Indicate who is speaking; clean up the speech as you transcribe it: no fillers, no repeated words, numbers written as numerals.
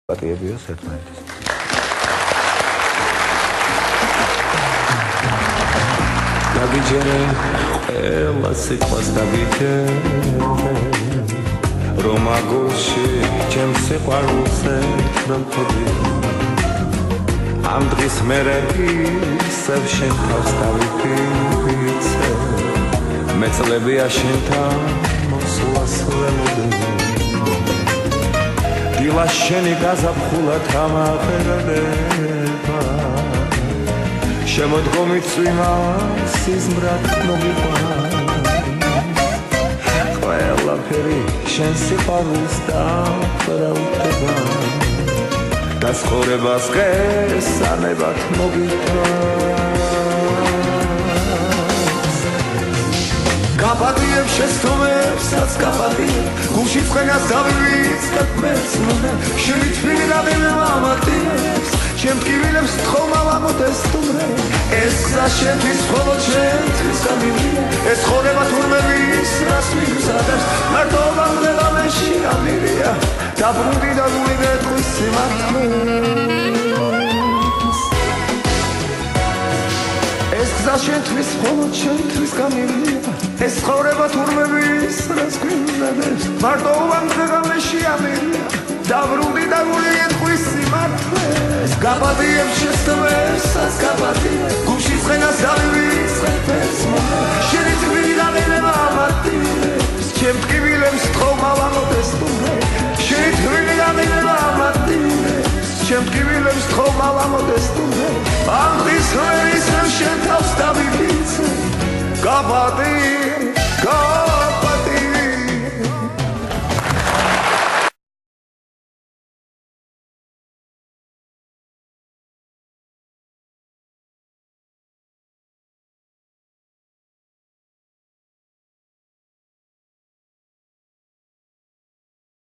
Speaker 1: პატიებიოს ერთმანეთის. დაგიჯერე ყველა სიტყვას დაგიჯერე რომ აგულში ჩემს სიყვარულზე დამთოდი ამ დღის მერე ისევ შენ თავს დავიფიცე მეწლებია შენთან მოსვლას ველოდები დილა შენი გაზაფხულად ამაყერდება შემოდგომით წვიმა სიზმრად მოგიყვანს ყველაფერი შენ სიყვარულს დაბრალდება და ცხოვრებას გესანებად მოგიყვანს გაპატიებ შეცდომებსაც გაპატიებ გულში ცხენას დავივიც გაკმერცმოდე შენი თბილი რამე მამატიებს ჩემ ტკივილებს თხოვნავ ამოდეს თუმრე ეს გზა შენთვის მხოლოდ შენთვის გამივიდა ეს ხორება თურმე ვის რას მიგზადებს მარტოვამდე ღამეში ამირია დაბრუნდი და გული გეტყვის სიმართლეს ეს გზა შენთვის მხოლოდ შენთვის გამივიდა ეს ხორება თურმე ვის რას მიგზადებს მარტოვამდე ღამეში ამირია დაბრუნდი და გული გეტყვის სიმართლეს გაპატიებ შეცდომებსაც გაპატიებ გულში ცხენას დავივიც ხერფესმოდე შენი თბილი რამენება ამატიებს ჩემ ტკივილებს თხოვნავ ამოდეს თუმრე შენი თბილი რამენება ამატიებს ჩემ ტკივილებს თხოვნავ ამოდეს თუმრე ამ დღის ვერ ისევ შენ თავს დავიფიცე გაპატიებ